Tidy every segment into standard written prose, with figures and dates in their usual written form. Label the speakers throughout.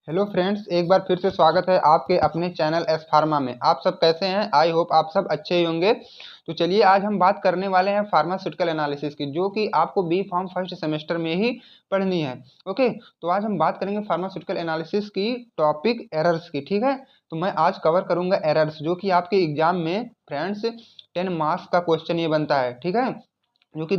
Speaker 1: Hello friends, एक बार फिर से स्वागत है आपके अपने चैनल एस फार्मा में। आप सब कैसे हैं? आई होप आप सब अच्छे ही होंगे। तो चलिए आज हम बात करने वाले हैं फार्मास्यूटिकल एनालिसिस की, जो कि आपको बी फार्म फर्स्ट सेमेस्टर में ही पढ़नी है। ओके, तो आज हम बात करेंगे फार्मास्यूटिकल एनालिसिस की टॉपिक एरर्स की। ठीक है, तो मैं आज कवर करूंगा एरर्स, जो कि आपके एग्जाम में फ्रेंड्स 10 मार्क्स का क्वेश्चन ये बनता है। ठीक है, जो कि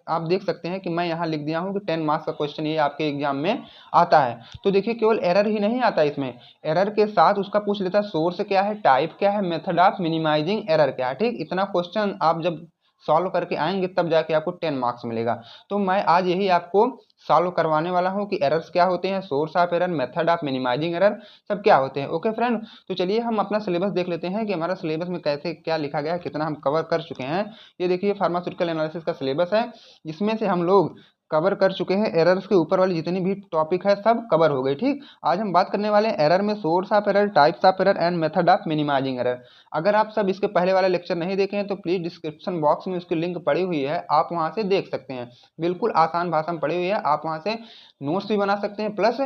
Speaker 1: आप देख सकते हैं कि मैं यहाँ लिख दिया हूँ कि 10 मार्क्स का क्वेश्चन ये आपके एग्जाम में आता है। तो देखिए, केवल एरर ही नहीं आता इसमें, एरर के साथ उसका पूछ लेता है सोर्स क्या है, टाइप क्या है, मेथड ऑफ मिनिमाइजिंग एरर क्या है। ठीक, इतना क्वेश्चन आप जब सॉल्व करके आएंगे तब जाके आपको 10 मार्क्स मिलेगा। तो मैं आज यही आपको सॉल्व करवाने वाला हूँ कि एरर्स क्या होते हैं, source of error, method of minimising error, सब क्या होते हैं। ओके फ्रेंड, तो चलिए हम अपना सिलेबस देख लेते हैं कि हमारा सिलेबस में कैसे क्या लिखा गया है, कितना हम कवर कर चुके हैं। ये देखिए फार्मास्यूटिकल एनालिसिस का सिलेबस है, जिसमें से हम लोग कवर कर चुके हैं एरर्स के ऊपर वाली जितनी भी टॉपिक है सब कवर हो गई। ठीक, आज हम बात करने वाले हैं एरर में source of error, types of error and method of minimising error. अगर आप सब इसके पहले वाले लेक्चर नहीं देखे हैं तो प्लीज डिस्क्रिप्शन बॉक्स में उसकी लिंक पड़ी हुई है, आप वहां से देख सकते हैं। बिल्कुल आसान भाषा में पड़ी हुई है, आप वहां से नोट्स भी बना सकते हैं, प्लस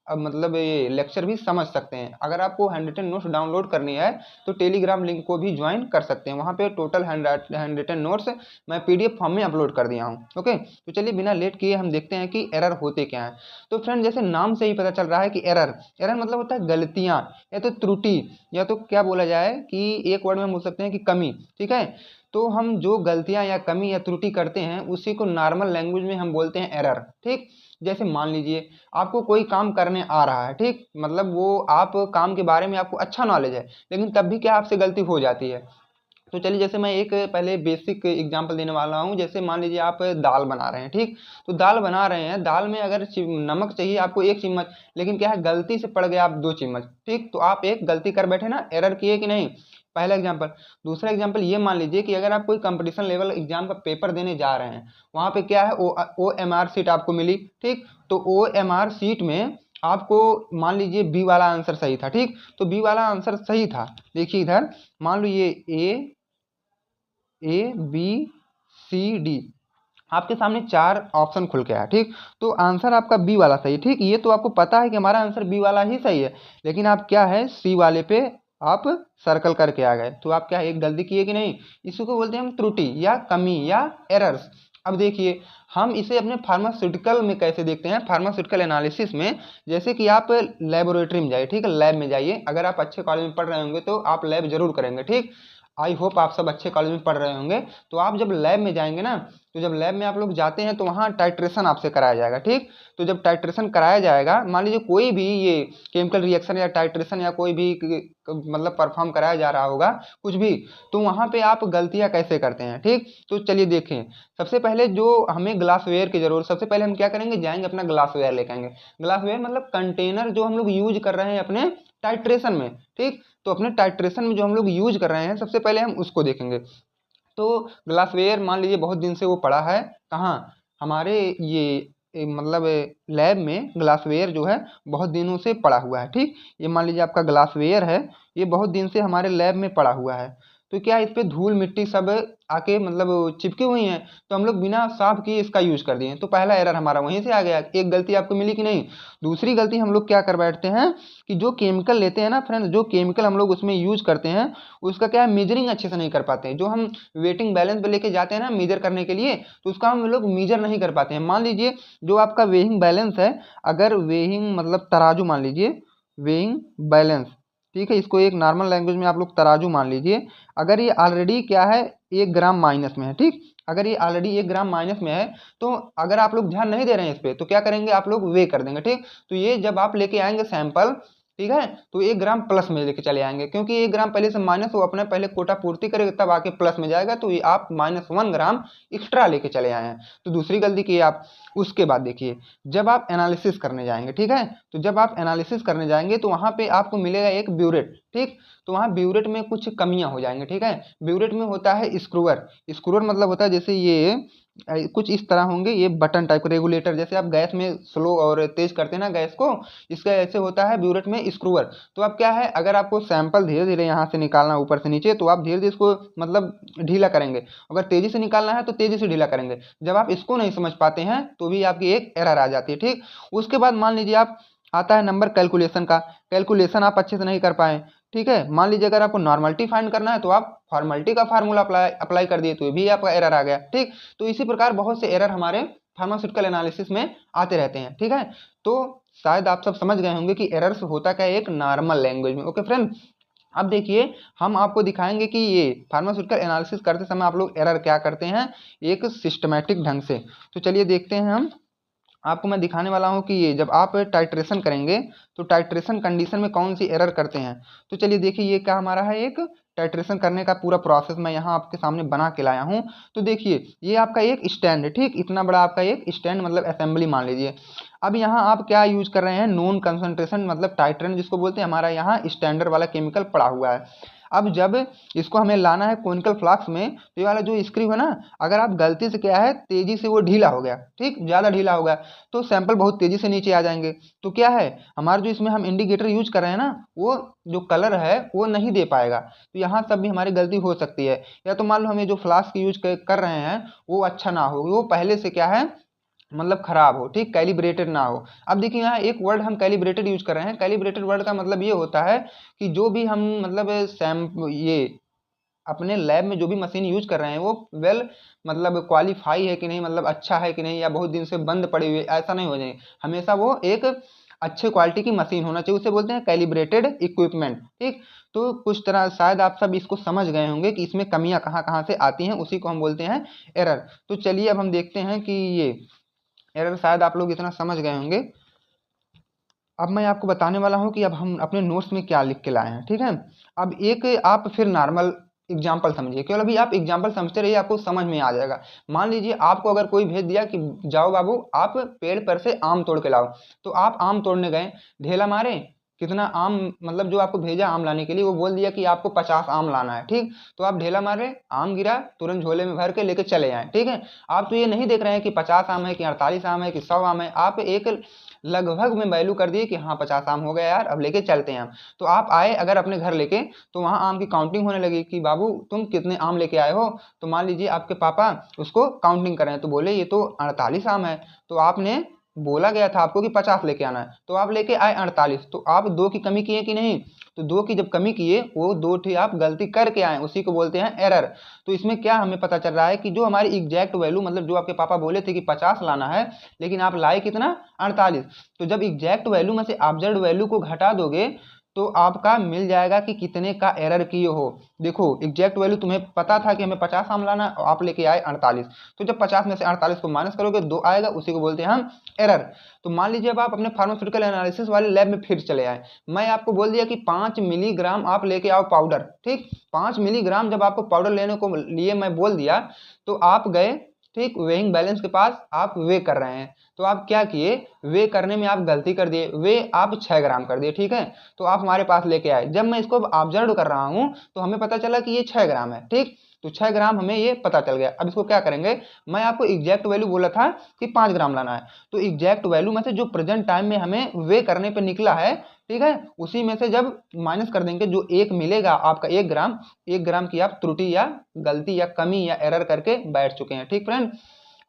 Speaker 1: अब मतलब ये लेक्चर भी समझ सकते हैं। अगर आपको हैंडरिटन नोट्स डाउनलोड करनी है तो टेलीग्राम लिंक को भी ज्वाइन कर सकते हैं, वहाँ पे टोटल हैंडरिटन नोट्स मैं पीडीएफ फॉर्म में अपलोड कर दिया हूँ। ओके, तो चलिए बिना लेट किए हम देखते हैं कि एरर होते क्या हैं। तो फ्रेंड, जैसे नाम से ही पता चल रहा है कि एरर एरर मतलब होता है गलतियाँ या तो त्रुटि, या तो क्या बोला जाए कि एक वर्ड में बोल सकते हैं कि कमी। ठीक है, तो हम जो गलतियां या कमी या त्रुटि करते हैं उसी को नॉर्मल लैंग्वेज में हम बोलते हैं एरर। ठीक, जैसे मान लीजिए आपको कोई काम करने आ रहा है, ठीक, मतलब वो आप काम के बारे में आपको अच्छा नॉलेज है, लेकिन तब भी क्या आपसे गलती हो जाती है। तो चलिए, जैसे मैं एक पहले बेसिक एग्जांपल देने वाला हूँ। जैसे मान लीजिए आप दाल बना रहे हैं, ठीक, तो दाल बना रहे हैं, दाल में अगर नमक चाहिए आपको 1 चम्मच, लेकिन क्या है गलती से पड़ गया आप 2 चम्मच। ठीक, तो आप एक गलती कर बैठे ना, एरर किए कि नहीं, पहला एग्जाम्पल। दूसरा एग्जाम्पल ये मान लीजिए कि अगर आप कोई कंपटीशन लेवल एग्जाम का पेपर देने जा रहे हैं, वहाँ पे क्या है ओ एम आर सीट आपको मिली। ठीक, तो ओ एम आर सीट में आपको मान लीजिए बी वाला आंसर सही था। ठीक, तो बी वाला आंसर सही था। देखिए इधर मान लो ये ए बी सी डी, आपके सामने 4 ऑप्शन खुल के आया। ठीक, तो आंसर आपका बी वाला सही है। ठीक, ये तो आपको पता है कि हमारा आंसर बी वाला ही सही है, लेकिन आप क्या है सी वाले पे आप सर्कल करके आ गए, तो आप क्या एक गलती किए कि नहीं। इसी को बोलते हैं हम त्रुटि या कमी या एरर्स। अब देखिए हम इसे अपने फार्मास्यूटिकल में कैसे देखते हैं, फार्मास्यूटिकल एनालिसिस में। जैसे कि आप लेबोरेटरी में जाइए, ठीक है, लैब में जाइए। अगर आप अच्छे कॉलेज में पढ़ रहे होंगे तो आप लैब जरूर करेंगे। ठीक, आई होप आप सब अच्छे कॉलेज में पढ़ रहे होंगे। तो आप जब लैब में जाएंगे ना, तो जब लैब में आप लोग जाते हैं तो वहाँ टाइट्रेशन आपसे कराया जाएगा। ठीक, तो जब टाइट्रेशन कराया जाएगा, मान लीजिए कोई भी ये केमिकल रिएक्शन या टाइट्रेशन या कोई भी मतलब परफॉर्म कराया जा रहा होगा कुछ भी, तो वहाँ पे आप गलतियाँ कैसे करते हैं। ठीक, तो चलिए देखें। सबसे पहले जो हमें ग्लासवेयर की जरूरत, सबसे पहले हम क्या करेंगे, जाएंगे अपना ग्लासवेयर लेके आएंगे। ग्लासवेयर मतलब कंटेनर जो हम लोग यूज कर रहे हैं अपने टाइट्रेशन में। ठीक, तो अपने टाइट्रेशन में जो हम लोग यूज कर रहे हैं सबसे पहले हम उसको देखेंगे। तो ग्लासवेयर मान लीजिए बहुत दिन से वो पड़ा है कहाँ, हमारे ये मतलब लैब में ग्लासवेयर जो है बहुत दिनों से पड़ा हुआ है। ठीक, ये मान लीजिए आपका ग्लासवेयर है, ये बहुत दिन से हमारे लैब में पड़ा हुआ है। तो क्या इस पे धूल मिट्टी सब आके मतलब चिपकी हुई हैं, तो हम लोग बिना साफ किए इसका यूज कर दिए, तो पहला एरर हमारा वहीं से आ गया। एक गलती आपको मिली कि नहीं। दूसरी गलती हम लोग क्या कर बैठते हैं कि जो केमिकल लेते हैं ना फ्रेंड्स, जो केमिकल हम लोग उसमें यूज करते हैं उसका क्या है मेजरिंग अच्छे से नहीं कर पाते हैं। जो हम वेटिंग बैलेंस पे लेके जाते हैं ना मेजर करने के लिए, तो उसका हम लोग मेजर नहीं कर पाते हैं। मान लीजिए जो आपका वेइंग बैलेंस है, अगर वेइंग मतलब तराजू मान लीजिए, वेइंग बैलेंस, ठीक है, इसको एक नॉर्मल लैंग्वेज में आप लोग तराजू मान लीजिए। अगर ये ऑलरेडी क्या है 1 ग्राम माइनस में है, ठीक, अगर ये ऑलरेडी 1 ग्राम माइनस में है, तो अगर आप लोग ध्यान नहीं दे रहे हैं इस पे, तो क्या करेंगे आप लोग वे कर देंगे। ठीक, तो ये जब आप लेके आएंगे सैंपल, ठीक है, तो 1 ग्राम प्लस में लेके चले आएंगे, क्योंकि 1 ग्राम पहले से माइनस, वो अपना पहले कोटा पूर्ति करेगा तब आके प्लस में जाएगा, तो ये आप -1 ग्राम एक्स्ट्रा लेके चले आए हैं। तो दूसरी गलती की आप। उसके बाद देखिए जब आप एनालिसिस करने जाएंगे, ठीक है, तो जब आप एनालिसिस करने जाएंगे तो वहां पे आपको मिलेगा एक ब्यूरेट। ठीक, तो वहाँ ब्यूरेट में कुछ कमियां हो जाएंगी। ठीक है, ब्यूरेट में होता है स्क्रूअर। स्क्रूअर मतलब होता है जैसे ये कुछ इस तरह होंगे, ये बटन टाइप रेगुलेटर, जैसे आप गैस में स्लो और तेज करते हैं ना गैस को, इसका ऐसे होता है ब्यूरेट में स्क्रूअर। तो अब क्या है, अगर आपको सैंपल धीरे धीरे यहाँ से निकालना ऊपर से नीचे, तो आप धीरे धीरे इसको मतलब ढीला करेंगे। अगर तेजी से निकालना है तो तेजी से ढीला करेंगे। जब आप इसको नहीं समझ पाते हैं तो भी आपकी एक एरर आ जाती है। ठीक, उसके बाद मान लीजिए आप आता है नंबर कैलकुलेशन का, कैलकुलेशन आप अच्छे से नहीं कर पाए, ठीक है। मान लीजिए अगर आपको नॉर्मलिटी फाइंड करना है तो आप फॉर्मलिटी का फार्मूला अप्लाई कर दिए तो ये भी आपका एरर आ गया, ठीक। तो इसी प्रकार बहुत से एरर हमारे फार्मास्यूटिकल एनालिसिस में आते रहते हैं, ठीक है। तो शायद आप सब समझ गए होंगे कि एरर्स होता क्या है एक नॉर्मल लैंग्वेज में। ओके फ्रेंड, अब देखिए हम आपको दिखाएंगे कि ये फार्मास्यूटिकल एनालिसिस करते समय आप लोग एरर क्या करते हैं एक सिस्टमैटिक ढंग से। तो चलिए देखते हैं, हम आपको मैं दिखाने वाला हूँ कि ये जब आप टाइट्रेशन करेंगे तो टाइट्रेशन कंडीशन में कौन सी एरर करते हैं। तो चलिए देखिए ये क्या हमारा है एक टाइट्रेशन करने का पूरा प्रोसेस मैं यहाँ आपके सामने बना के लाया हूँ। तो देखिए ये आपका एक स्टैंड है, ठीक, इतना बड़ा आपका एक स्टैंड मतलब असेंबली मान लीजिए। अब यहाँ आप क्या यूज कर रहे हैं नोन कंसंट्रेशन मतलब टाइट्रेंट जिसको बोलते हैं, हमारा यहाँ स्टैंडर्ड वाला केमिकल पड़ा हुआ है। अब जब इसको हमें लाना है कोनिकल फ्लास्क में तो ये वाला जो स्क्रू है ना, अगर आप गलती से क्या है तेजी से वो ढीला हो गया, ठीक, ज़्यादा ढीला हो गया तो सैंपल बहुत तेजी से नीचे आ जाएंगे। तो क्या है हमारा जो इसमें हम इंडिकेटर यूज कर रहे हैं ना वो जो कलर है वो नहीं दे पाएगा। तो यहाँ सब भी हमारी गलती हो सकती है, या तो मान लो हमें जो फ्लास्क यूज कर रहे हैं वो अच्छा ना हो, वो पहले से क्या है मतलब खराब हो, ठीक, कैलिब्रेटेड ना हो। अब देखिए यहाँ एक वर्ड हम कैलिब्रेटेड यूज कर रहे हैं, कैलिब्रेटेड वर्ड का मतलब ये होता है कि जो भी हम मतलब ये अपने लैब में जो भी मशीन यूज कर रहे हैं वो वेल मतलब क्वालिफाई है कि नहीं, मतलब अच्छा है कि नहीं, या बहुत दिन से बंद पड़ी हुई ऐसा नहीं हो जाए, हमेशा वो एक अच्छे क्वालिटी की मशीन होना चाहिए, उसे बोलते हैं कैलिब्रेटेड इक्विपमेंट, ठीक। तो कुछ तरह शायद आप सब इसको समझ गए होंगे कि इसमें कमियां कहाँ कहाँ से आती हैं, उसी को हम बोलते हैं एरर। तो चलिए अब हम देखते हैं कि ये एरर शायद आप लोग इतना समझ गए होंगे। अब मैं आपको बताने वाला हूँ कि अब हम अपने नोट्स में क्या लिख के लाए हैं, ठीक है। अब एक आप फिर नॉर्मल एग्जाम्पल समझिए, केवल अभी आप एग्जाम्पल समझते रहिए आपको समझ में आ जाएगा। मान लीजिए आपको अगर कोई भेज दिया कि जाओ बाबू आप पेड़ पर से आम तोड़ के लाओ, तो आप आम तोड़ने गए, ढेला मारे, कितना आम मतलब जो आपको भेजा आम लाने के लिए वो बोल दिया कि आपको 50 आम लाना है, ठीक। तो आप ढेला मारे, आम गिरा, तुरंत झोले में भर के लेके चले आए, ठीक है। आप तो ये नहीं देख रहे हैं कि 50 आम है कि 48 आम है कि 100 आम है, आप एक लगभग में वैल्यू कर दिए कि हाँ 50 आम हो गया यार अब लेके चलते हैं हम। तो आप आए अगर अपने घर लेके तो वहाँ आम की काउंटिंग होने लगी कि बाबू तुम कितने आम लेके आए हो। तो मान लीजिए आपके पापा उसको काउंटिंग कर रहे हैं तो बोले ये तो 48 आम है, तो आपने बोला गया था आपको कि 50 लेके आना है, तो आप लेके आए 48, तो आप 2 की कमी किए कि नहीं। तो 2 की जब कमी किए वो 2 ठी आप गलती करके आए, उसी को बोलते हैं एरर। तो इसमें क्या हमें पता चल रहा है कि जो हमारी एग्जैक्ट वैल्यू मतलब जो आपके पापा बोले थे कि 50 लाना है लेकिन आप लाए कितना 48। तो जब एग्जैक्ट वैल्यू में से ऑब्जर्व्ड वैल्यू को घटा दोगे तो आपका मिल जाएगा कि कितने का एरर किए हो। देखो एग्जैक्ट वैल्यू तुम्हें पता था कि हमें 50 आम लाना और आप लेके आए 48, तो जब 50 में से 48 को माइनस करोगे 2 आएगा, उसी को बोलते हैं हम एरर। तो मान लीजिए अब आप अपने फार्मास्यूटिकल एनालिसिस वाले लैब में फिर चले आए, मैं आपको बोल दिया कि 5 मिलीग्राम आप लेके आओ पाउडर, ठीक। 5 मिलीग्राम जब आपको पाउडर लेने को लिए मैं बोल दिया तो आप गए, ठीक, वेइंग बैलेंस के पास आप वे कर रहे हैं, तो आप क्या किए वे करने में आप गलती कर दिए, वे आप 6 ग्राम कर दिए, ठीक है। तो आप हमारे पास लेके आए, जब मैं इसको ऑब्जर्व कर रहा हूं तो हमें पता चला कि ये 6 ग्राम है, ठीक। तो 6 ग्राम हमें ये पता चल गया। अब इसको क्या करेंगे, मैं आपको एग्जैक्ट वैल्यू बोला था कि 5 ग्राम लाना है, तो एग्जैक्ट वैल्यू में से जो प्रेजेंट टाइम में हमें वे करने पे निकला है, ठीक है, उसी में से जब माइनस कर देंगे जो एक मिलेगा आपका 1 ग्राम, 1 ग्राम की आप त्रुटि या गलती या कमी या एरर करके बैठ चुके हैं, ठीक फ्रेंड।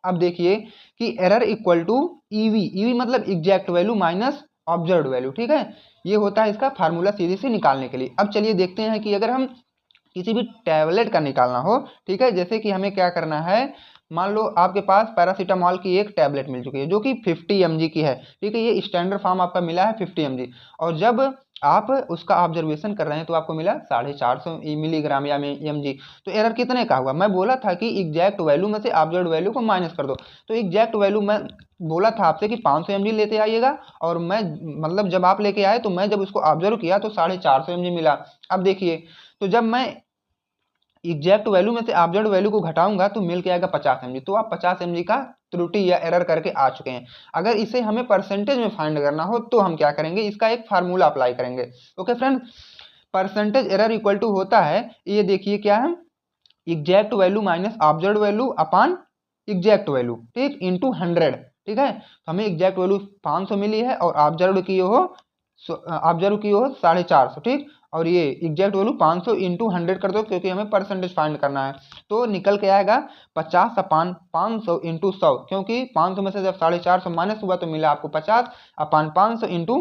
Speaker 1: अब देखिए कि error equal to EV, EV मतलब exact value minus observed value, ठीक है। ये होता है इसका फार्मूला सीधे से निकालने के लिए। अब चलिए देखते हैं कि अगर हम किसी भी टैबलेट का निकालना हो, ठीक है, जैसे कि हमें क्या करना है, मान लो आपके पास पैरासीटामॉल की एक टैबलेट मिल चुकी है जो कि 50 mg की है, ठीक है, ये स्टैंडर्ड फॉर्म आपका मिला है 50 mg, और जब आप उसका ऑब्जर्वेशन कर रहे हैं तो आपको मिला 450 मिलीग्राम या mg। तो एरर कितने का हुआ, मैं बोला था कि एग्जैक्ट वैल्यू में से ऑब्जर्व्ड वैल्यू को माइनस कर दो, तो एग्जैक्ट वैल्यू मैं बोला था आपसे कि 500 mg लेते आइएगा, और मैं मतलब जब आप लेके आए तो मैं जब उसको ऑब्जर्व किया तो 450 mg मिला। अब देखिए तो जब मैं एग्जैक्ट वैल्यू में से ऑब्जर्व्ड वैल्यू को घटाऊंगा तो मिल के आएगा 50 mg, तो आप 50 mg का त्रुटि या एरर करके आ चुके हैं। अगर इसे हमें परसेंटेज में फाइंड करना हो तो हम क्या करेंगे, इसका एक फार्मूला अप्लाई करेंगे। Okay friend, percentage error equal to होता है, ये देखिए क्या है, exact value minus observed value upon exact value, ठीक, इंटू 100, ठीक है। तो हमें एग्जैक्ट वैल्यू 500 मिली है और ऑब्जर्व की हो 450, ठीक, और ये एग्जैक्ट वैल्यू 500 इंटू 100 कर दो क्योंकि हमें परसेंटेज फाइंड करना है। तो निकल के आएगा 50 अपान 500 इंटू 100, क्योंकि 500 में से जब 450 माइनस हुआ तो मिला आपको 50 अपान 500 इंटू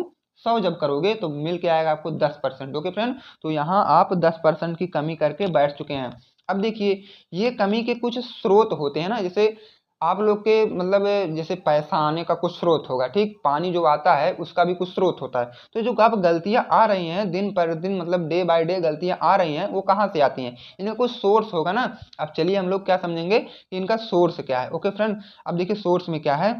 Speaker 1: 100 जब करोगे तो मिल के आएगा आपको 10%। ओके फ्रेंड, तो यहाँ आप 10% की कमी करके बैठ चुके हैं। अब देखिए, ये कमी के कुछ स्रोत होते हैं ना, जैसे आप लोग के मतलब जैसे पैसा आने का कुछ स्रोत होगा, ठीक, पानी जो आता है उसका भी कुछ स्रोत होता है। तो जो आप गलतियां आ रही हैं दिन पर दिन, मतलब डे बाय डे गलतियां आ रही हैं, वो कहाँ से आती हैं? इनका कुछ सोर्स होगा ना। अब चलिए हम लोग क्या समझेंगे कि इनका सोर्स क्या है। ओके फ्रेंड, अब देखिए सोर्स में क्या है।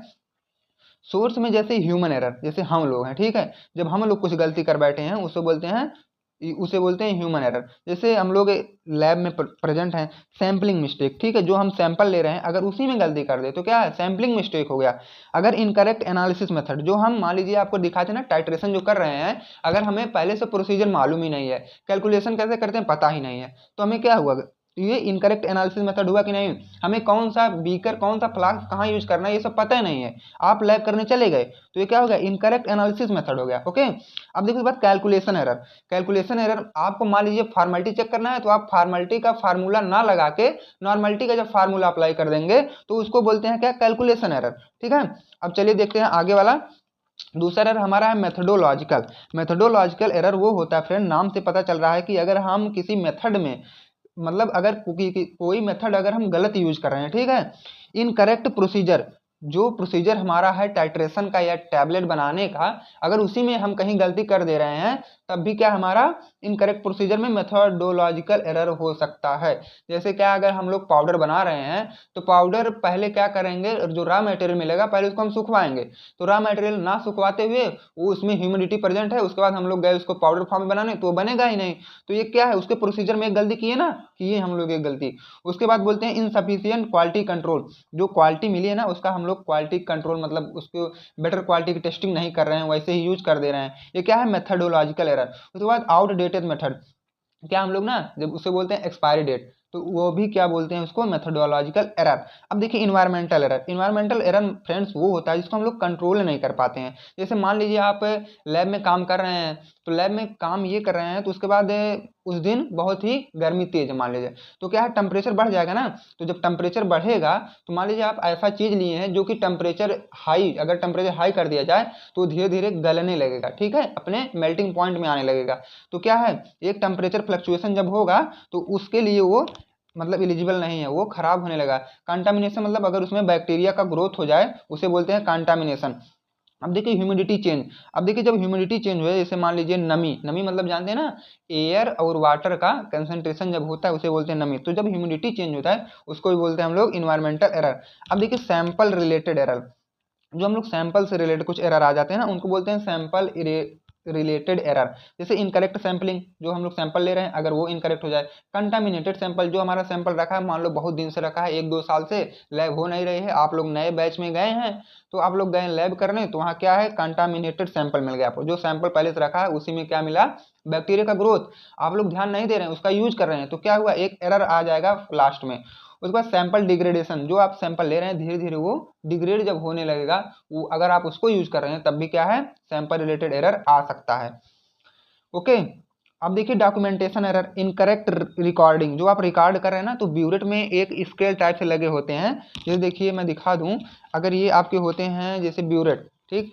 Speaker 1: सोर्स में जैसे ह्यूमन एरर, जैसे हम लोग हैं, ठीक है, जब हम लोग कुछ गलती कर बैठे हैं उसे बोलते हैं ह्यूमन एरर। जैसे हम लोग लैब में प्रेजेंट हैं, सैम्पलिंग मिस्टेक, ठीक है, जो हम सैंपल ले रहे हैं अगर उसी में गलती कर दे तो क्या है, सैम्पलिंग मिस्टेक हो गया। अगर इनकरेक्ट एनालिसिस मेथड, जो हम मान लीजिए आपको दिखाते हैं ना टाइट्रेशन जो कर रहे हैं, अगर हमें पहले से प्रोसीजर मालूम ही नहीं है, कैलकुलेशन कैसे करते हैं पता ही नहीं है, तो हमें क्या हुआ, ये इनकरेक्ट एनालिसिस मेथड हुआ कि नहीं। हमें कौन सा बीकर, कौन सा फ्लास्क कहाँ यूज करना है, ये सब पता ही नहीं है, आप लैब करने चले गए, तो ये क्या हो गया, इनकरेक्ट एनालिसिस मेथड हो गया। ओके, अब देखो इस बात कैलकुलेशन एरर। कैलकुलेशन एरर, आपको मान लीजिए फॉर्मेलिटी चेक करना है, तो आप फॉर्मेलिटी का फार्मूला ना लगा के नॉर्मलिटी का जब फार्मूला अप्लाई कर देंगे तो उसको बोलते हैं क्या, कैलकुलेशन एरर। ठीक है, अब चलिए देखते हैं आगे वाला। दूसरा एरर हमारा है मेथडोलॉजिकल। मेथडोलॉजिकल एरर वो होता है फ्रेंड, नाम से पता चल रहा है कि अगर हम किसी मेथड में, मतलब अगर कोई मेथड अगर हम गलत यूज कर रहे हैं, ठीक है, इनकरेक्ट प्रोसीजर, जो प्रोसीजर हमारा है टाइट्रेशन का या टैबलेट बनाने का, अगर उसी में हम कहीं गलती कर दे रहे हैं तब भी क्या हमारा इनकरेक्ट प्रोसीजर में मेथडोलॉजिकल एरर हो सकता है। जैसे क्या, अगर हम लोग पाउडर बना रहे हैं तो पाउडर पहले क्या करेंगे, जो रॉ मटेरियल मिलेगा पहले उसको हम सुखवाएंगे, तो रॉ मटेरियल ना सुखवाते हुए वो उसमें ह्यूमिडिटी प्रेजेंट है, उसके बाद हम लोग गए उसको पाउडर फॉर्म में बनाने, तो वो बनेगा ही नहीं। तो ये क्या है, उसके प्रोसीजर में एक गलती किए ना, किए हम लोग एक गलती। उसके बाद बोलते हैं इनसफिशियंट क्वालिटी कंट्रोल, जो क्वालिटी मिली है ना उसका हम लोग क्वालिटी कंट्रोल, मतलब उसको बेटर क्वालिटी की टेस्टिंग नहीं कर रहे हैं, वैसे ही यूज कर दे रहे हैं, ये क्या है, मेथडोलॉजिकल एरर। उसके बाद आउटडेटेड मेथड, क्या हम लोग ना जब उसे बोलते हैं एक्सपायरी डेट, तो वो भी क्या बोलते हैं उसको, मेथडोलॉजिकल एरर। अब देखिए environmental error. Environmental error friends वो होता है जिसको हम लोग कंट्रोल नहीं कर पाते हैं। जैसे मान लीजिए आप लैब में काम कर रहे हैं, तो लैब में काम ये कर रहे हैं, तो उसके बाद उस दिन बहुत ही गर्मी तेज है मान लीजिए, तो क्या है, टेम्परेचर बढ़ जाएगा ना। तो जब टेम्परेचर बढ़ेगा तो मान लीजिए आप ऐसा चीज लिए हैं जो कि टेम्परेचर हाई, अगर टेम्परेचर हाई कर दिया जाए तो धीरे धीरे गलने लगेगा, ठीक है, अपने मेल्टिंग पॉइंट में आने लगेगा। तो क्या है, एक टेम्परेचर फ्लक्चुएशन जब होगा तो उसके लिए वो मतलब एलिजिबल नहीं है, वो खराब होने लगा। कंटामिनेशन मतलब अगर उसमें बैक्टीरिया का ग्रोथ हो जाए उसे बोलते हैं कंटामिनेशन। अब देखिए ह्यूमिडिटी चेंज। अब देखिए जब ह्यूमिडिटी चेंज हुए, जैसे मान लीजिए नमी, नमी मतलब जानते हैं ना, एयर और वाटर का कंसंट्रेशन जब होता है उसे बोलते हैं नमी। तो जब ह्यूमिडिटी चेंज होता है उसको भी बोलते हैं हम लोग इन्वायरमेंटल एरर। अब देखिए सैंपल रिलेटेड एरर, जो हम लोग सैंपल से रिलेटेड कुछ एरर आ जाते हैं ना उनको बोलते हैं सैंपल रिलेटेड एरर। जैसे इनकरेक्ट सैंपलिंग, जो हम लोग सैंपल ले रहे हैं अगर वो इनकरेक्ट हो जाए। कंटामिनेटेड सैंपल, जो हमारा सैंपल रखा है मान लो बहुत दिन से रखा है, 1-2 साल से लैब हो नहीं रही है, आप लोग नए बैच में गए हैं, तो आप लोग गए लैब करने, तो वहाँ क्या है, कंटामिनेटेड सैंपल मिल गया आपको। जो सैंपल पहले से रखा है उसी में क्या मिला, बैक्टीरिया का ग्रोथ, आप लोग ध्यान नहीं दे रहे हैं, उसका यूज कर रहे हैं, तो क्या हुआ, एक एरर आ जाएगा लास्ट में। उसके बाद सैंपल डिग्रेडेशन, जो आप सैंपल ले रहे हैं धीरे धीरे वो डिग्रेड जब होने लगेगा, वो अगर आप उसको यूज कर रहे हैं तब भी क्या है, सैंपल रिलेटेड एरर आ सकता है। ओके, अब देखिए डॉक्यूमेंटेशन एरर, इनकरेक्ट रिकॉर्डिंग, जो आप रिकॉर्ड कर रहे हैं ना, तो ब्यूरेट में एक स्केल टाइप से लगे होते हैं। जैसे देखिए मैं दिखा दूं, अगर ये आपके होते हैं जैसे ब्यूरेट, ठीक,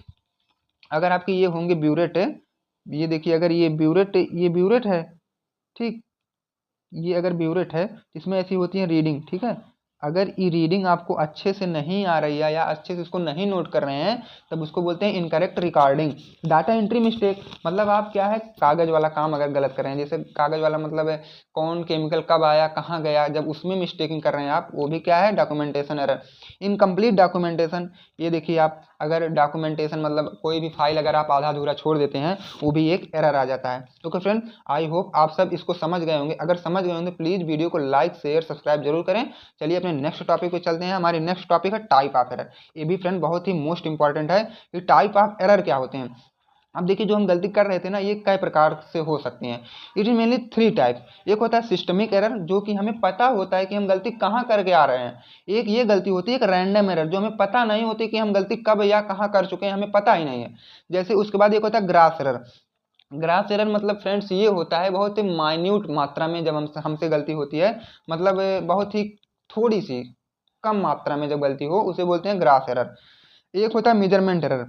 Speaker 1: अगर आपके ये होंगे ब्यूरेट, ये देखिए अगर ये ब्यूरेट है, ठीक, ये अगर ब्यूरेट है इसमें ऐसी होती है रीडिंग, ठीक है, अगर ये रीडिंग आपको अच्छे से नहीं आ रही है या अच्छे से इसको नहीं नोट कर रहे हैं तब उसको बोलते हैं incorrect recording. Data entry mistake, मतलब आप क्या है, कागज वाला काम अगर गलत कर रहे हैं, जैसे कागज वाला मतलब है कौन केमिकल कब आया कहाँ गया, जब उसमें मिस्टेकिंग कर रहे हैं आप, वो भी क्या है, डॉक्यूमेंटेशन एरर। इनकम्प्लीट डॉक्यूमेंटेशन, ये देखिए आप अगर डॉक्यूमेंटेशन मतलब कोई भी फाइल अगर आप आधा अधूरा छोड़ देते हैं वो भी एक एरर आ जाता है। तो फ्रेंड आई होप आप सब इसको समझ गए होंगे, अगर समझ गए होंगे प्लीज़ वीडियो को लाइक शेयर सब्सक्राइब जरूर करें। चलिए अपने नेक्स्ट टॉपिक पे चलते हैं। हमारी नेक्स्ट टॉपिक है टाइप ऑफ एरर। ये भी फ्रेंड बहुत ही मोस्ट इंपॉर्टेंट है कि टाइप ऑफ एरर क्या होते हैं। अब देखिए जो हम गलती कर रहे थे ना, ये कई प्रकार से हो सकती हैं। It is mainly 3 type. एक होता है सिस्टमिक एरर, जो कि हमें पता होता है कि हम गलती कहाँ करके आ रहे हैं। एक ये गलती होती है एक रैंडम एरर, जो हमें पता नहीं होती कि हम गलती कब या कहाँ कर चुके हैं, हमें पता ही नहीं है। जैसे उसके बाद एक होता है ग्रास एरर। ग्रास एरर मतलब फ्रेंड्स ये होता है बहुत ही माइन्यूट मात्रा में जब हमसे गलती होती है, मतलब बहुत ही थोड़ी सी कम मात्रा में जब गलती हो उसे बोलते हैं ग्रास एरर। एक होता है मेजरमेंट एरर।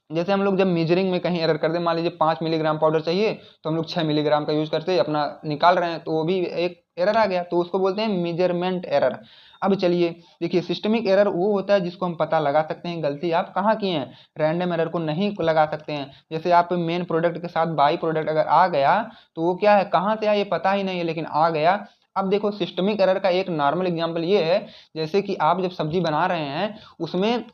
Speaker 1: जैसे हम लोग जब मेजरिंग में कहीं एरर कर दे, मान लीजिए 5 मिलीग्राम पाउडर चाहिए तो हम लोग 6 मिलीग्राम का यूज करते अपना निकाल रहे हैं, तो वो भी एक एरर आ गया, तो उसको बोलते हैं मेजरमेंट एरर। अब चलिए देखिए, सिस्टमिक एरर वो होता है जिसको हम पता लगा सकते हैं गलती आप कहाँ की हैं, रैंडम एरर को नहीं लगा सकते हैं। जैसे आप मेन प्रोडक्ट के साथ बाई प्रोडक्ट अगर आ गया तो वो क्या है, कहाँ से आया ये पता ही नहीं है, लेकिन आ गया। अब देखो, सिस्टमिक एरर का एक नॉर्मल एग्जांपल ये है, जैसे कि आप जब सब्जी बना रहे हैं उसमें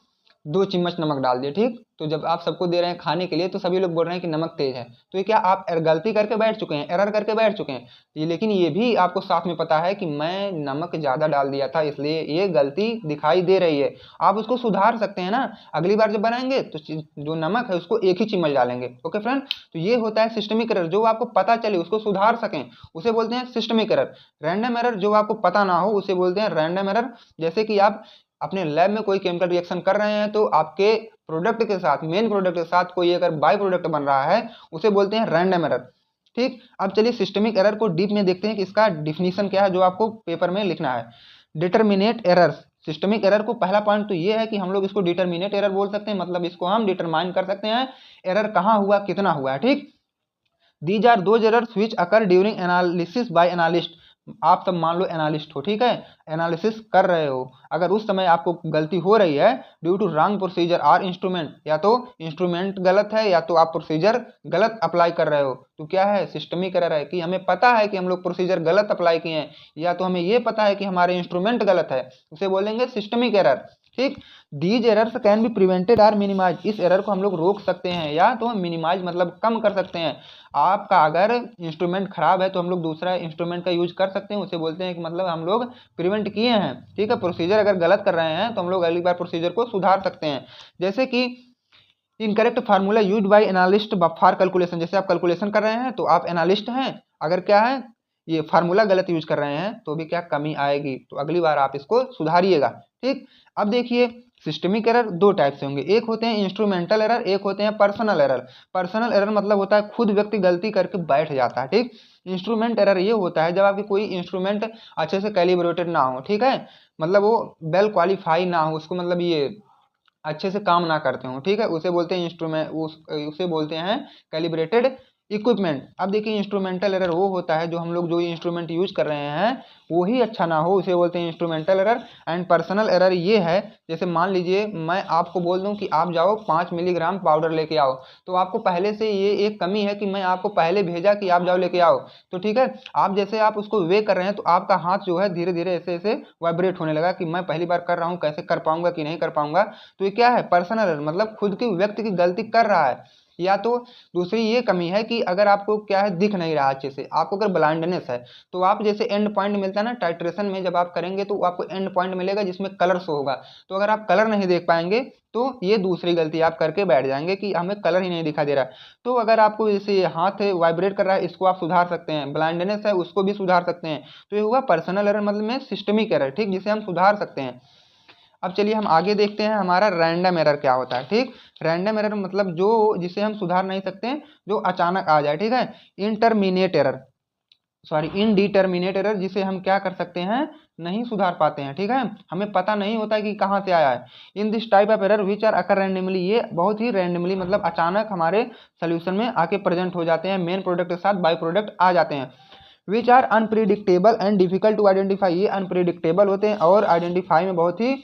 Speaker 1: 2 चम्मच नमक डाल दिए, ठीक, तो जब आप सबको दे रहे हैं खाने के लिए तो सभी लोग बोल रहे हैं कि नमक तेज है, तो ये क्या आप गलती करके बैठ चुके हैं, एरर करके बैठ चुके हैं ये, लेकिन ये भी आपको साथ में पता है कि मैं नमक ज़्यादा डाल दिया था इसलिए ये गलती दिखाई दे रही है। आप उसको सुधार सकते हैं ना, अगली बार जब बनाएंगे तो जो नमक है उसको 1 ही चम्मच डालेंगे। ओके फ्रेंड, तो ये होता है सिस्टमिक एरर, जो आपको पता चले उसको सुधार सकें उसे बोलते हैं सिस्टमिक एरर। रैंडम एरर जो आपको पता ना हो उसे बोलते हैं रैंडम एरर। जैसे कि आप अपने लैब में कोई केमिकल रिएक्शन कर रहे हैं तो आपके प्रोडक्ट के साथ, मेन प्रोडक्ट के साथ कोई अगर बाय प्रोडक्ट बन रहा है उसे बोलते हैं रैंडम एरर। ठीक, अब चलिए सिस्टमिक एरर को डीप में देखते हैं कि इसका डिफिनीशन क्या है जो आपको पेपर में लिखना है। डिटरमिनेट एरर्स, सिस्टमिक एरर को पहला पॉइंट तो ये है कि हम लोग इसको डिटरमिनेट एरर बोल सकते हैं, मतलब इसको हम डिटरमाइन कर सकते हैं एरर कहाँ हुआ, कितना हुआ है। ठीक, these are those errors which occur during analysis by analyst. आप सब मान लो एनालिस्ट हो, ठीक है, एनालिसिस कर रहे हो, अगर उस समय आपको गलती हो रही है due to wrong procedure or instrument, या तो इंस्ट्रूमेंट गलत है या तो आप प्रोसीजर गलत अप्लाई कर रहे हो, तो क्या है, सिस्टमिक एरर है कि हमें पता है कि हम लोग प्रोसीजर गलत अप्लाई किए हैं, या तो हमें ये पता है कि हमारे इंस्ट्रूमेंट गलत है, उसे बोलेंगे सिस्टमिक एरर। ठीक, these errors can be prevented or minimise, इस एरर को हम लोग रोक सकते हैं या तो हम मिनिमाइज मतलब कम कर सकते हैं। आपका अगर इंस्ट्रूमेंट खराब है तो हम लोग दूसरा इंस्ट्रूमेंट का यूज कर सकते हैं, उसे बोलते हैं कि मतलब हम लोग प्रिवेंट किए हैं। ठीक है, प्रोसीजर अगर गलत कर रहे हैं तो हम लोग अगली बार प्रोसीजर को सुधार सकते हैं। जैसे कि incorrect formula use by analyst for calculation, जैसे आप कैलकुलेशन कर रहे हैं तो आप एनालिस्ट हैं, अगर क्या है ये फार्मूला गलत यूज कर रहे हैं तो भी क्या कमी आएगी, तो अगली बार आप इसको सुधारिएगा। ठीक, अब देखिए सिस्टमिक एरर दो टाइप से होंगे, एक होते हैं इंस्ट्रूमेंटल एरर, एक होते हैं पर्सनल एरर। पर्सनल एरर मतलब होता है खुद व्यक्ति गलती करके बैठ जाता है। ठीक, इंस्ट्रूमेंट एरर ये होता है जब आपकी कोई इंस्ट्रूमेंट अच्छे से कैलिब्रेटेड ना हो, ठीक है, मतलब वो वेल क्वालिफाई ना हो, उसको मतलब ये अच्छे से काम ना करते हो, ठीक है, उसे बोलते हैं इंस्ट्रूमेंट, उसे बोलते हैं कैलिब्रेटेड इक्विपमेंट। अब देखिए इंस्ट्रूमेंटल एरर वो होता है जो हम लोग जो इंस्ट्रूमेंट यूज कर रहे हैं वो ही अच्छा ना हो, उसे बोलते हैं instrumental error. And personal error ये है, जैसे मान लीजिए मैं आपको बोल दूं कि आप जाओ 5 मिलीग्राम पाउडर लेके आओ, तो आपको पहले से ये एक कमी है कि मैं आपको पहले भेजा कि आप जाओ लेके आओ, तो ठीक है, आप जैसे आप उसको वे कर रहे हैं तो आपका हाथ जो है धीरे धीरे ऐसे ऐसे वाइब्रेट होने लगा कि मैं पहली बार कर रहा हूँ, कैसे कर पाऊंगा कि नहीं कर पाऊंगा, तो ये क्या है, पर्सनल एरर, मतलब खुद के व्यक्ति की गलती कर रहा है। या तो दूसरी ये कमी है कि अगर आपको क्या है दिख नहीं रहा अच्छे से, आपको अगर ब्लाइंडनेस है तो आप जैसे एंड पॉइंट मिलता है ना टाइट्रेशन में, जब आप करेंगे तो आपको एंड पॉइंट मिलेगा जिसमें कलर शो होगा, तो अगर आप कलर नहीं देख पाएंगे तो ये दूसरी गलती आप करके बैठ जाएंगे कि हमें कलर ही नहीं दिखा दे रहा। तो अगर आपको जैसे हाथ वाइब्रेट कर रहा है इसको आप सुधार सकते हैं, ब्लाइंडनेस है उसको भी सुधार सकते हैं, तो ये हुआ पर्सनल एरर मतलब में सिस्टमिक एरर, ठीक, जिसे हम सुधार सकते हैं। अब चलिए हम आगे देखते हैं हमारा रैंडम एरर क्या होता है। ठीक, रैंडम एरर मतलब जो जिसे हम सुधार नहीं सकते हैं, जो अचानक आ जाए। ठीक है, intermediate error, sorry indeterminate error, जिसे हम क्या कर सकते हैं, नहीं सुधार पाते हैं। ठीक है, हमें पता नहीं होता कि कहाँ से आया है। In this type of error which are occur randomly, ये बहुत ही रैंडमली मतलब अचानक हमारे सोल्यूशन में आके प्रेजेंट हो जाते हैं, मेन प्रोडक्ट के साथ बाई प्रोडक्ट आ जाते हैं। Which are unpredictable and difficult to identify, ये अनप्रिडिक्टेबल होते हैं और आइडेंटिफाई में बहुत ही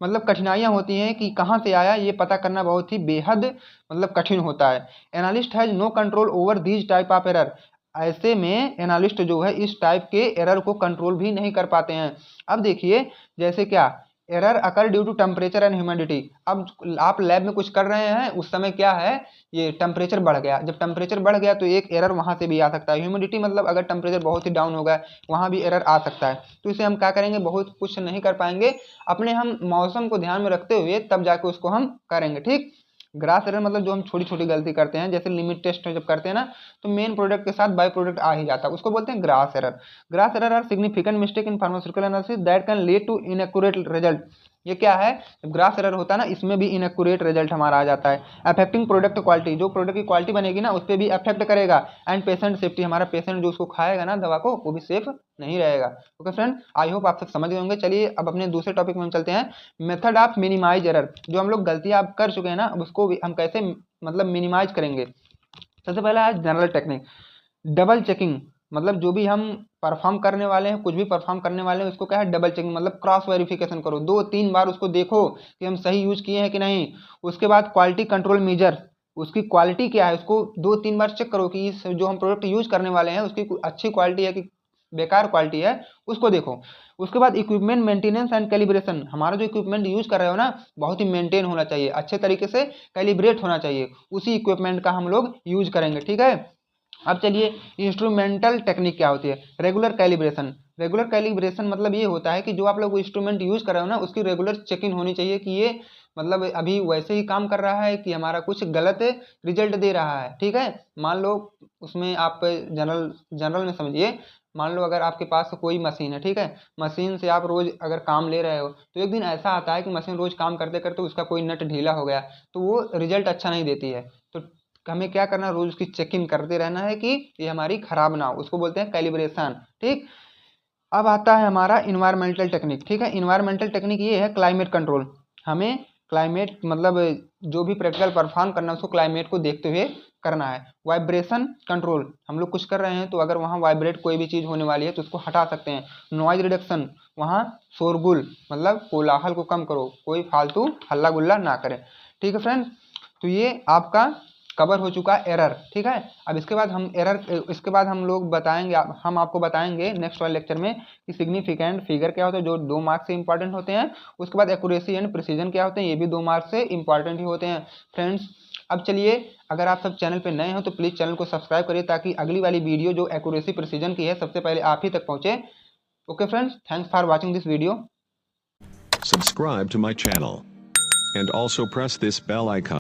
Speaker 1: मतलब कठिनाइयाँ होती हैं कि कहाँ से आया, ये पता करना बहुत ही बेहद मतलब कठिन होता है। Analyst has no control over these type of error, ऐसे में एनालिस्ट जो है इस टाइप के एरर को कंट्रोल भी नहीं कर पाते हैं। अब देखिए जैसे क्या, error occur due to temperature and humidity, अब आप लैब में कुछ कर रहे हैं उस समय क्या है, ये टेम्परेचर बढ़ गया, जब टेम्परेचर बढ़ गया तो एक एरर वहाँ से भी आ सकता है। ह्यूमिडिटी मतलब अगर टेम्परेचर बहुत ही डाउन हो गया वहाँ भी एरर आ सकता है, तो इसे हम क्या करेंगे, बहुत कुछ नहीं कर पाएंगे, अपने हम मौसम को ध्यान में रखते हुए तब जाके उसको हम करेंगे। ठीक, ग्रास एरर मतलब जो हम छोटी छोटी गलती करते हैं, जैसे लिमिट टेस्ट जब करते हैं ना तो मेन प्रोडक्ट के साथ बाई प्रोडक्ट आ ही जाता है, उसको बोलते हैं gross error. Gross error are significant mistake in pharmaceutical analysis that can lead to inaccurate result, ये क्या है, ग्रास एरर होता है ना, इसमें भी इनएक्यूरेट रिजल्ट हमारा आ जाता है। अफेक्टिंग प्रोडक्ट क्वालिटी, जो प्रोडक्ट की क्वालिटी बनेगी ना उस पर भी अफेक्ट करेगा। एंड पेशेंट सेफ्टी, हमारा पेशेंट जो उसको खाएगा ना दवा को वो भी सेफ नहीं रहेगा। ओके फ्रेंड, आई होप आप सब समझ गए होंगे। चलिए अब अपने दूसरे टॉपिक में हम चलते हैं, मेथड ऑफ मिनिमाइज एरर। जो हम लोग गलतियां आप कर चुके हैं ना, अब उसको भी हम कैसे मतलब मिनिमाइज करेंगे। सबसे पहला है जनरल टेक्निक, डबल चेकिंग। मतलब जो भी हम परफॉर्म करने वाले हैं, कुछ भी परफॉर्म करने वाले हैं, उसको क्या है डबल चेकिंग, मतलब क्रॉस वेरिफिकेशन करो, 2-3 बार उसको देखो कि हम सही यूज किए हैं कि नहीं। उसके बाद क्वालिटी कंट्रोल मेजर, उसकी क्वालिटी क्या है उसको 2-3 बार चेक करो कि इस जो हम प्रोडक्ट यूज करने वाले हैं उसकी अच्छी क्वालिटी है कि बेकार क्वालिटी है, उसको देखो। उसके बाद इक्विपमेंट मेंटेनेंस एंड कैलिब्रेशन, हमारा जो इक्विपमेंट यूज कर रहे हो ना बहुत ही मेंटेन होना चाहिए, अच्छे तरीके से कैलिब्रेट होना चाहिए, उसी इक्विपमेंट का हम लोग यूज करेंगे, ठीक है। अब चलिए इंस्ट्रूमेंटल टेक्निक क्या होती है, रेगुलर कैलिब्रेशन। रेगुलर कैलिब्रेशन मतलब ये होता है कि जो आप लोग इंस्ट्रूमेंट यूज कर रहे हो ना उसकी रेगुलर चेकिंग होनी चाहिए कि ये मतलब अभी वैसे ही काम कर रहा है कि हमारा कुछ गलत रिजल्ट दे रहा है, ठीक है। मान लो उसमें आप जनरल जनरल में समझिए, मान लो अगर आपके पास कोई मशीन है, ठीक है, मशीन से आप रोज अगर काम ले रहे हो तो एक दिन ऐसा आता है कि मशीन रोज काम करते करते उसका कोई नट ढीला हो गया, तो वो रिजल्ट अच्छा नहीं देती है। तो हमें क्या करना है, रोज उसकी चेकिंग करते रहना है कि ये हमारी खराब ना हो, उसको बोलते हैं कैलिब्रेशन, ठीक। अब आता है हमारा इन्वायरमेंटल टेक्निक, ठीक है। इन्वायरमेंटल टेक्निक ये है क्लाइमेट कंट्रोल, हमें क्लाइमेट मतलब जो भी प्रैक्टिकल परफॉर्म करना है उसको क्लाइमेट को देखते हुए करना है। वाइब्रेशन कंट्रोल, हम लोग कुछ कर रहे हैं तो अगर वहाँ वाइब्रेट कोई भी चीज़ होने वाली है तो उसको हटा सकते हैं। नॉइज रिडक्शन, वहाँ शोरगुल मतलब कोलाहल को कम करो, कोई फालतू हल्ला गुल्ला ना करें, ठीक है फ्रेंड। तो ये आपका कवर हो चुका है एरर, ठीक है। अब इसके बाद हम इसके बाद हम लोग बताएंगे, हम आपको बताएंगे नेक्स्ट वाले लेक्चर में कि सिग्निफिकेंट फिगर क्या होता है, जो 2 मार्क्स से इंपॉर्टेंट होते हैं। उसके बाद एक्यूरेसी एंड प्रिसीजन क्या होते हैं, ये भी 2 मार्क्स से इंपॉर्टेंट ही होते हैं फ्रेंड्स। अब चलिए, अगर आप सब चैनल पे नए हो तो प्लीज़ चैनल को सब्सक्राइब करिए ताकि अगली वाली वीडियो जो एक्यूरेसी प्रिसीजन की है सबसे पहले आप ही तक पहुँचे। Okay friends, thanks for watching this video.
Speaker 2: Subscribe to my channel and also press this bell icon.